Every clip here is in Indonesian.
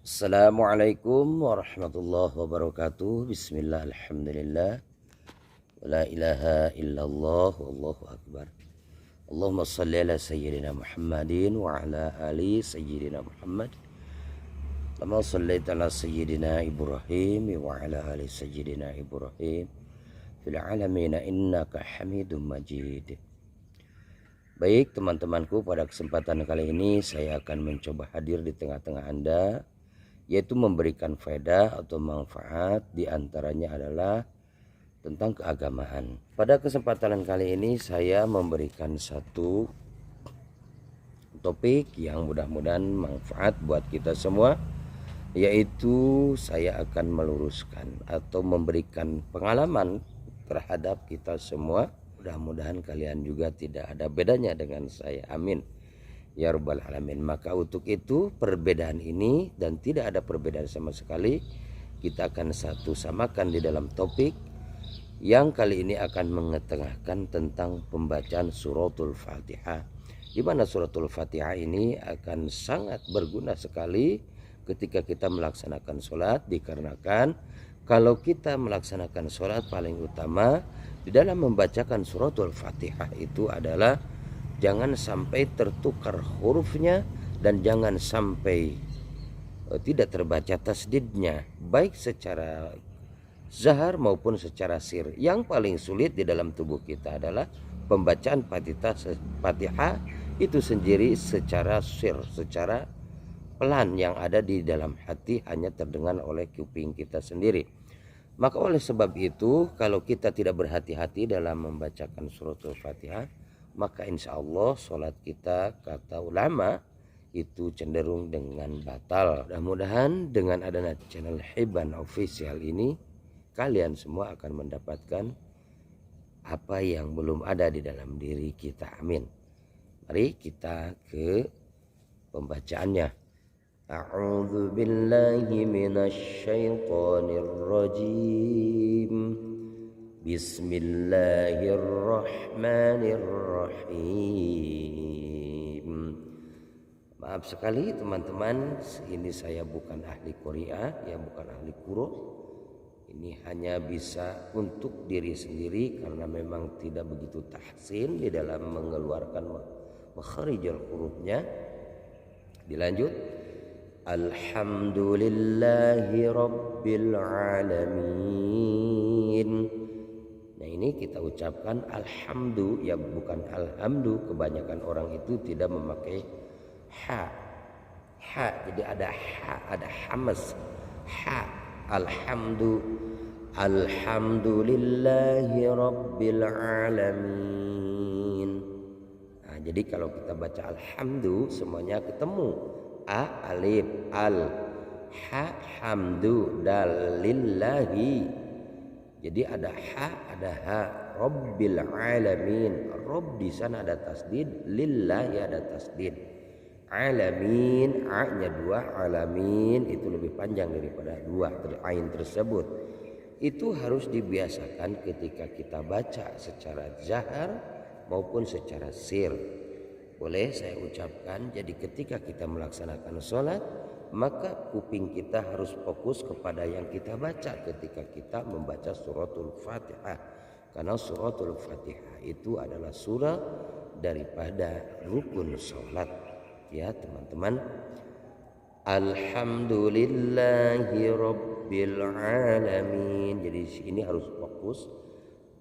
Assalamualaikum warahmatullahi wabarakatuh. Bismillah, alhamdulillah, la ilaha illallah, wallahu akbar. Allahumma salli ala sayyidina Muhammadin wa ala ali sayyidina Muhammad. Kama sallaita ala sayyidina Ibrahim wa ala ali sayyidina Ibrahim fil alamin innaka Hamidum Majid. Baik teman-temanku, pada kesempatan kali ini saya akan mencoba hadir di tengah-tengah Anda, yaitu memberikan faedah atau manfaat, diantaranya adalah tentang keagamaan. Pada kesempatan kali ini saya memberikan satu topik yang mudah-mudahan manfaat buat kita semua, yaitu saya akan meluruskan atau memberikan pengalaman terhadap kita semua. Mudah-mudahan kalian juga tidak ada bedanya dengan saya, amin ya rabbal alamin. Maka untuk itu perbedaan ini, dan tidak ada perbedaan sama sekali, kita akan satu samakan di dalam topik yang kali ini akan mengetengahkan tentang pembacaan suratul Fatihah, di mana suratul Fatihah ini akan sangat berguna sekali ketika kita melaksanakan sholat, dikarenakan kalau kita melaksanakan sholat, paling utama di dalam membacakan suratul Fatihah itu adalah jangan sampai tertukar hurufnya, dan jangan sampai tidak terbaca tasdidnya, baik secara zahar maupun secara sir. Yang paling sulit di dalam tubuh kita adalah pembacaan Fatihah itu sendiri secara sir, secara pelan, yang ada di dalam hati hanya terdengar oleh kuping kita sendiri. Maka oleh sebab itu, kalau kita tidak berhati-hati dalam membacakan suratul Fatihah, maka insya Allah sholat kita, kata ulama, itu cenderung dengan batal. Mudah-mudahan dengan adanya channel Hiban Official ini, kalian semua akan mendapatkan apa yang belum ada di dalam diri kita, amin. Mari kita ke pembacaannya. A'udzu billahi minasy syaithanir rajim. Bismillahirrahmanirrahim. Maaf sekali teman-teman, ini saya bukan ahli Korea, ya bukan ahli Qur'an. Ini hanya bisa untuk diri sendiri karena memang tidak begitu tahsin di dalam mengeluarkan makharijul hurufnya. Dilanjut. Alhamdulillahi rabbil alamin. Nah ini kita ucapkan alhamdu, ya bukan alhamdu. Kebanyakan orang itu tidak memakai ha. Jadi ada ha, ada hamas. Ha, alhamdulillahi rabbil alamin. Nah, jadi kalau kita baca alhamdu semuanya ketemu. A, alif, al, ha, hamdu, dal, lillahi. Jadi ada ha, ada ha. Rabbil alamin. Rabb di sana ada tasdid, lillahi ada tasdid. Alamin, a-nya dua, alamin itu lebih panjang daripada dua ain tersebut. Itu harus dibiasakan ketika kita baca secara zahar maupun secara sir. Boleh saya ucapkan, jadi ketika kita melaksanakan sholat, maka kuping kita harus fokus kepada yang kita baca ketika kita membaca suratul Fatihah. Karena suratul Fatihah itu adalah surah daripada rukun sholat. Ya teman-teman. Alhamdulillahi rabbil alamin. Jadi ini harus fokus.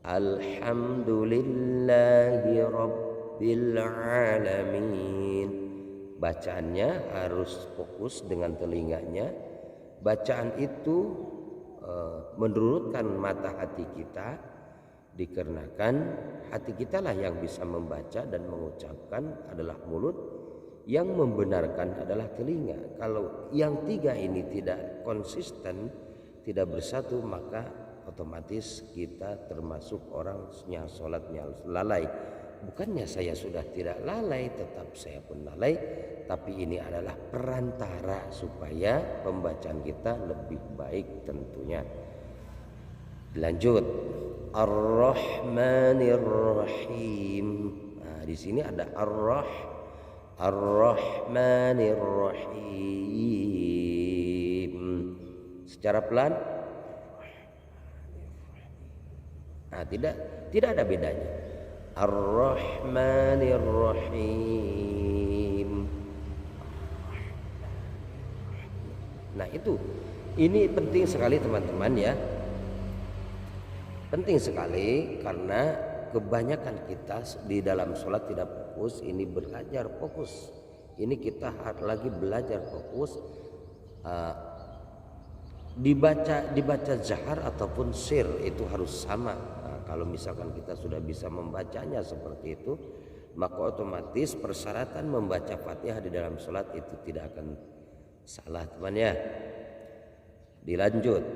Alhamdulillahi rabbil alamin. Bacaannya harus fokus dengan telinganya. Bacaan itu menurutkan mata hati kita, dikarenakan hati kita lah yang bisa membaca dan mengucapkan adalah mulut, yang membenarkan adalah telinga. Kalau yang tiga ini tidak konsisten, tidak bersatu, maka otomatis kita termasuk orangnya sholatnya lalai. Bukannya saya sudah tidak lalai, tetap saya pun lalai, tapi ini adalah perantara supaya pembacaan kita lebih baik tentunya. Lanjut. Ar-Rahmanir-Rahim. Nah, di sini ada Ar-Rahmanir-Rahim. secara pelan. Nah, tidak ada bedanya. Ar-Rahmanir Rahim. Nah, ini penting sekali teman-teman ya. Penting sekali karena kebanyakan kita di dalam sholat tidak fokus. Ini belajar fokus. Ini kita lagi belajar fokus. Dibaca zahar ataupun sir itu harus sama. Nah, kalau misalkan kita sudah bisa membacanya seperti itu, maka otomatis persyaratan membaca Fatihah di dalam sholat itu tidak akan salah, teman ya. Dilanjut,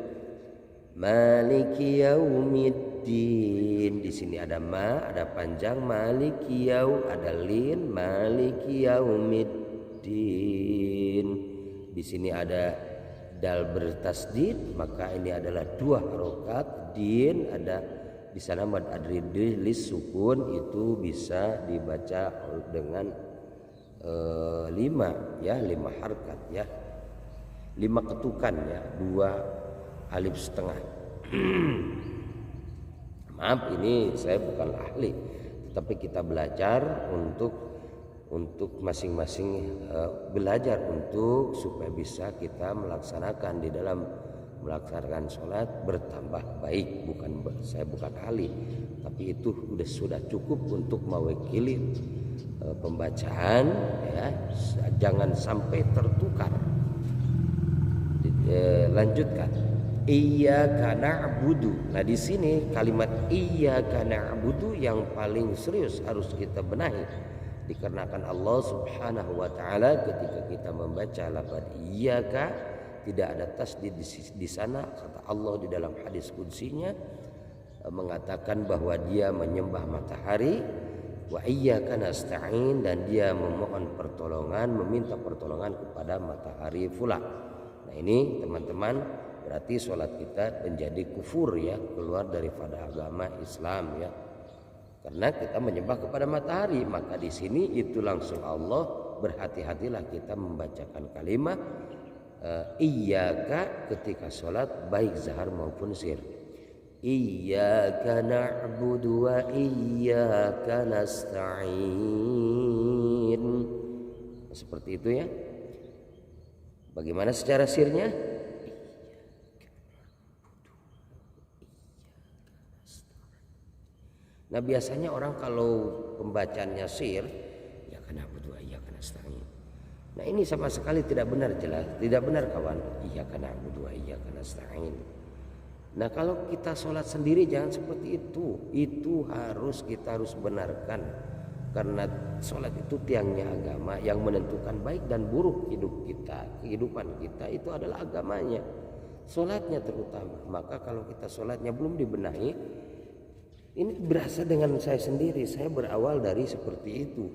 Maliki yaumiddin. Di sini ada ma, ada panjang, maliki ada lin, maliki yaumiddin. Di sini ada dal bertasdid, maka ini adalah 2 harokat. Din ada di sana mad adridil sukun, itu bisa dibaca dengan 5 ya, 5 harkat ya, 5 ketukan ya, 2 alif setengah. Maaf, ini saya bukan ahli, tetapi kita belajar untuk masing-masing belajar untuk supaya bisa kita melaksanakan di dalam melaksanakan sholat bertambah baik. Saya bukan ahli, tapi itu sudah cukup untuk mewakili pembacaan ya. Jangan sampai tertukar. Lanjutkan, iyyaka na'budu. Nah, di sini kalimat iyyaka na'budu yang paling serius harus kita benahi, dikarenakan Allah Subhanahu wa taala ketika kita membaca lafaz iyyaka tidak ada tasdid di sana. Kata Allah di dalam hadis qudsinya mengatakan bahwa dia menyembah matahari, wa iyyaka nasta'in, dan dia memohon pertolongan, meminta pertolongan kepada matahari pula. Nah, ini teman-teman berarti sholat kita menjadi kufur ya, keluar daripada agama Islam ya, karena kita menyembah kepada matahari. Maka di sini itu langsung Allah, berhati-hatilah kita membacakan kalimat iyyaka ketika sholat baik zahar maupun sir. Iyyaka na'budu wa iyyaka nasta'in. Seperti itu ya. Bagaimana secara sirnya? Nah, biasanya orang kalau pembacaannya sir, ya kana budu iya kana nasta'in. Nah, ini sama sekali tidak benar, jelas tidak benar kawan. Iya kana budu iya kana nasta'in. Nah, kalau kita sholat sendiri jangan seperti itu. Itu kita harus benarkan, karena sholat itu tiangnya agama yang menentukan baik dan buruk kehidupan kita itu adalah agamanya, sholatnya terutama. Maka kalau kita sholatnya belum dibenahi, ini berasa dengan saya sendiri, saya berawal dari seperti itu.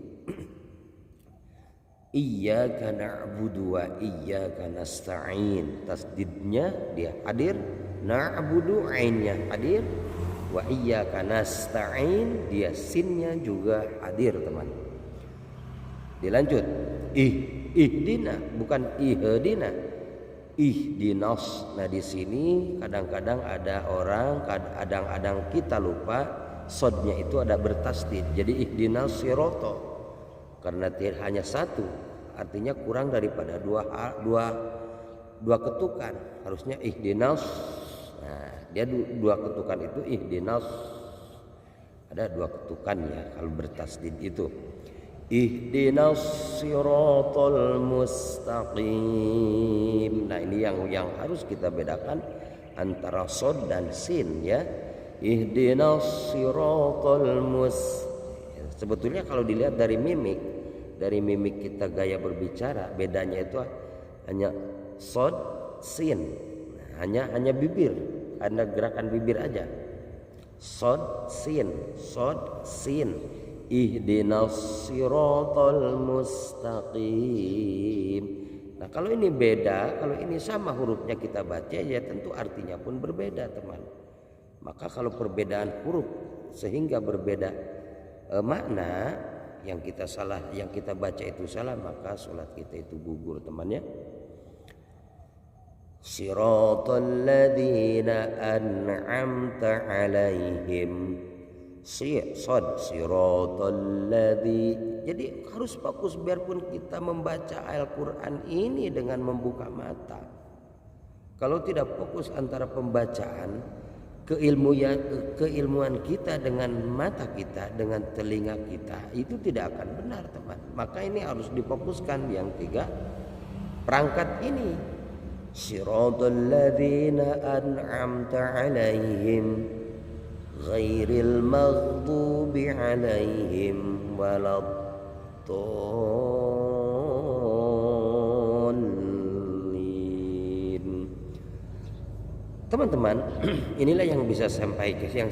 Iyyaka na'budu wa iyyaka nasta'in. Tasdidnya dia hadir, na'budu ainnya hadir, wa iyyaka nasta'in dia sinnya juga hadir, teman. Dilanjut, ihdina bukan ihdina, ihdinas. Nah, di sini kadang-kadang ada orang, kadang-kadang kita lupa sodnya itu ada bertasdid. Jadi ihdinas sirata, karena hanya satu, artinya kurang daripada dua ketukan. Harusnya ihdinas. Nah, dia 2 ketukan itu ihdinas. Ada 2 ketukan ya kalau bertasdid itu. Ihdinas siratal mustaqim. Nah, ini yang harus kita bedakan antara shad dan sin ya. Ihdinas siratal mustaqim. Sebetulnya kalau dilihat dari mimik kita gaya berbicara, bedanya itu hanya shad sin. Nah, hanya bibir, ada gerakan bibir aja. Shad sin. Ihdinas siratal mustaqim. Nah, kalau ini beda, kalau ini sama hurufnya kita baca, ya tentu artinya pun berbeda, teman. Maka kalau perbedaan huruf sehingga berbeda makna, yang kita baca itu salah, maka sholat kita itu gugur, temannya. Siratal ladzina an'amta 'alaihim. Siratal ladzi. Jadi harus fokus biarpun kita membaca Al-Qur'an ini dengan membuka mata. Kalau tidak fokus antara pembacaan keilmuan kita dengan mata kita, dengan telinga kita, itu tidak akan benar, teman. Maka ini harus difokuskan yang 3 perangkat ini. Siratal ladzina an'amta 'alaihim ghairil maghdubi 'alaihim waladdallin. Teman-teman, inilah yang bisa sampaikan,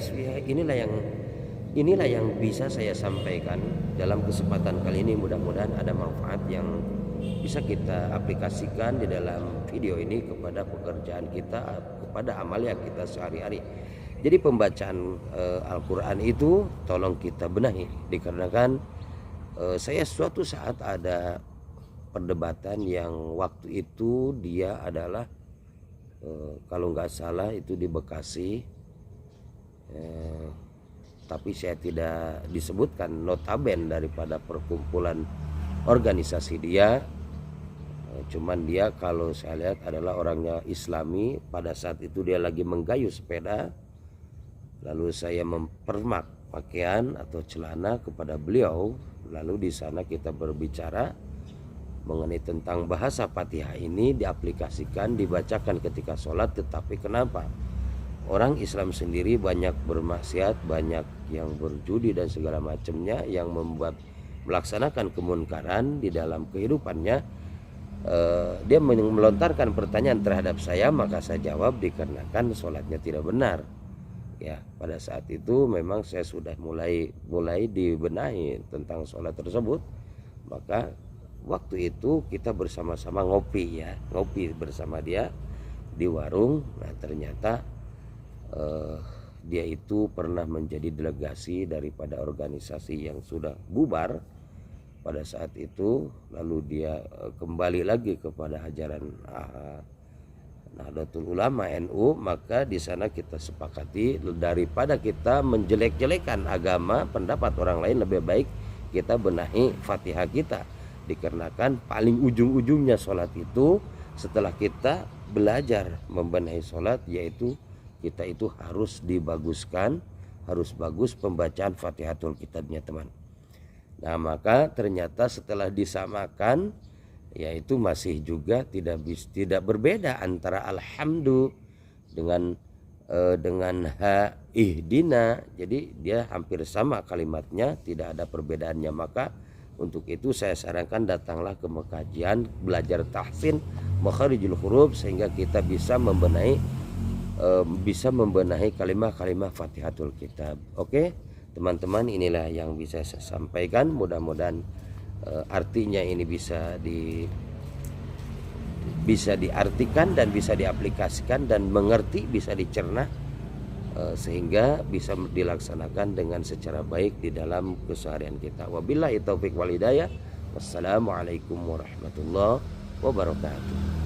inilah yang bisa saya sampaikan dalam kesempatan kali ini. Mudah-mudahan ada manfaat yang bisa kita aplikasikan di dalam video ini kepada pekerjaan kita, kepada amal yang kita sehari-hari. Jadi pembacaan Al-Quran itu tolong kita benahi, dikarenakan saya suatu saat ada perdebatan yang waktu itu dia adalah kalau nggak salah itu di Bekasi, tapi saya tidak disebutkan notaben daripada perkumpulan organisasi dia. Cuman dia kalau saya lihat adalah orangnya Islami. Pada saat itu dia lagi menggayuh sepeda, lalu saya mempermak pakaian atau celana kepada beliau. Lalu di sana kita berbicara mengenai tentang bahasa Fatihah ini diaplikasikan, dibacakan ketika sholat. Tetapi kenapa orang Islam sendiri banyak bermaksiat, banyak yang berjudi dan segala macamnya, yang membuat melaksanakan kemunkaran di dalam kehidupannya. Dia melontarkan pertanyaan terhadap saya, maka saya jawab dikarenakan sholatnya tidak benar. Ya, pada saat itu memang saya sudah mulai dibenahi tentang sholat tersebut. Maka waktu itu kita bersama-sama ngopi bersama dia di warung. Nah ternyata dia itu pernah menjadi delegasi daripada organisasi yang sudah bubar pada saat itu. Lalu dia kembali lagi kepada ajaran Nahdlatul Ulama NU. Maka di sana kita sepakati, daripada kita menjelek-jelekan agama, pendapat orang lain, lebih baik kita benahi Fatihah kita. Dikarenakan paling ujung-ujungnya sholat itu, setelah kita belajar membenahi sholat, yaitu kita itu harus dibaguskan, harus bagus pembacaan Fatihatul Kitabnya, teman. Nah maka ternyata setelah disamakan, yaitu masih juga tidak berbeda antara alhamdu dengan ha ihdina. Jadi dia hampir sama kalimatnya, tidak ada perbedaannya. Maka untuk itu saya sarankan datanglah ke kajian, belajar tahsin makharijul huruf, sehingga kita bisa membenahi kalimat-kalimat Fatihatul Kitab. Oke, teman-teman, inilah yang bisa saya sampaikan. Mudah-mudahan artinya ini bisa diartikan dan bisa diaplikasikan dan mengerti, bisa dicerna, sehingga bisa dilaksanakan dengan secara baik di dalam keseharian kita. Wabillahi taufik wal hidayah. Wassalamualaikum warahmatullahi wabarakatuh.